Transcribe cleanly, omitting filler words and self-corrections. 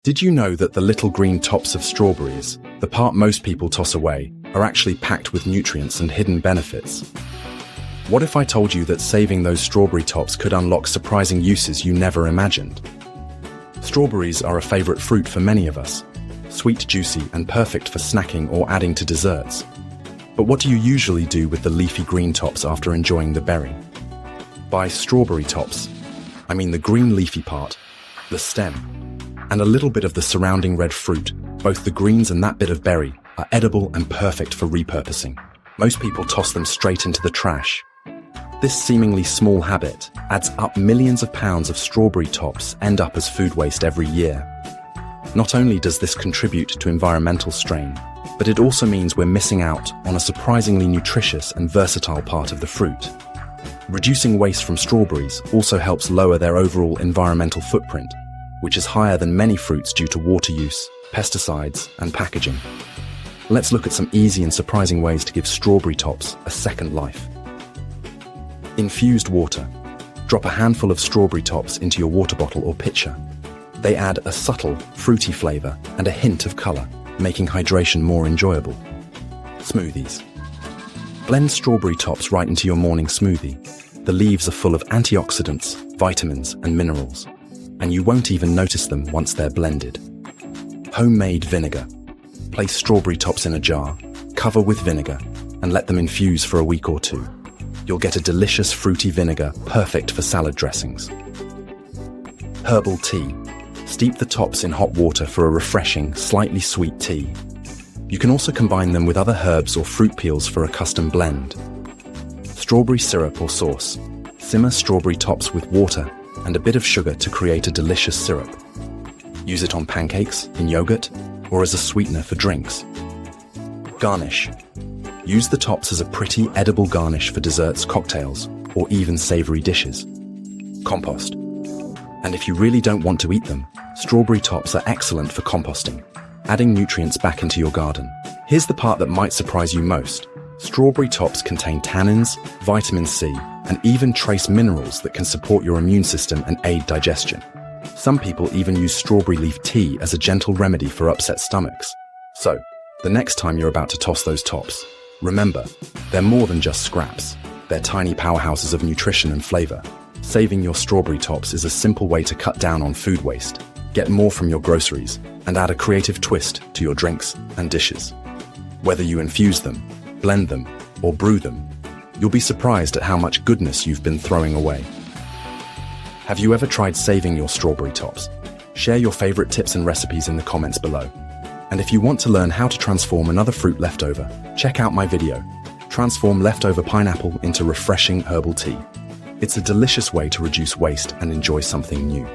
Did you know that the little green tops of strawberries, the part most people toss away, are actually packed with nutrients and hidden benefits? What if I told you that saving those strawberry tops could unlock surprising uses you never imagined? Strawberries are a favorite fruit for many of us, sweet, juicy, and perfect for snacking or adding to desserts. But what do you usually do with the leafy green tops after enjoying the berry? By strawberry tops, I mean the green leafy part, the stem, and a little bit of the surrounding red fruit. Both the greens and that bit of berry are edible and perfect for repurposing. Most people toss them straight into the trash. This seemingly small habit adds up millions of pounds of strawberry tops end up as food waste every year. Not only does this contribute to environmental strain, but it also means we're missing out on a surprisingly nutritious and versatile part of the fruit. Reducing waste from strawberries also helps lower their overall environmental footprint, which is higher than many fruits due to water use, pesticides, and packaging. Let's look at some easy and surprising ways to give strawberry tops a second life. Infused water. Drop a handful of strawberry tops into your water bottle or pitcher. They add a subtle, fruity flavor and a hint of color, making hydration more enjoyable. Smoothies. Blend strawberry tops right into your morning smoothie. The leaves are full of antioxidants, vitamins, and minerals, and you won't even notice them once they're blended. Homemade vinegar. Place strawberry tops in a jar, cover with vinegar, and let them infuse for a week or two. You'll get a delicious fruity vinegar perfect for salad dressings. Herbal tea. Steep the tops in hot water for a refreshing, slightly sweet tea. You can also combine them with other herbs or fruit peels for a custom blend. Strawberry syrup or sauce. Simmer strawberry tops with water and a bit of sugar to create a delicious syrup. Use it on pancakes, in yogurt, or as a sweetener for drinks. Garnish. Use the tops as a pretty, edible garnish for desserts, cocktails, or even savory dishes. Compost. And if you really don't want to eat them, strawberry tops are excellent for composting, adding nutrients back into your garden. Here's the part that might surprise you most. Strawberry tops contain tannins, vitamin C, and even trace minerals that can support your immune system and aid digestion. Some people even use strawberry leaf tea as a gentle remedy for upset stomachs. So, the next time you're about to toss those tops, remember, they're more than just scraps. They're tiny powerhouses of nutrition and flavor. Saving your strawberry tops is a simple way to cut down on food waste, get more from your groceries, and add a creative twist to your drinks and dishes. Whether you infuse them, blend them, or brew them, you'll be surprised at how much goodness you've been throwing away. Have you ever tried saving your strawberry tops? Share your favorite tips and recipes in the comments below. And if you want to learn how to transform another fruit leftover, check out my video, Transform Leftover Pineapple into Refreshing Herbal Tea. It's a delicious way to reduce waste and enjoy something new.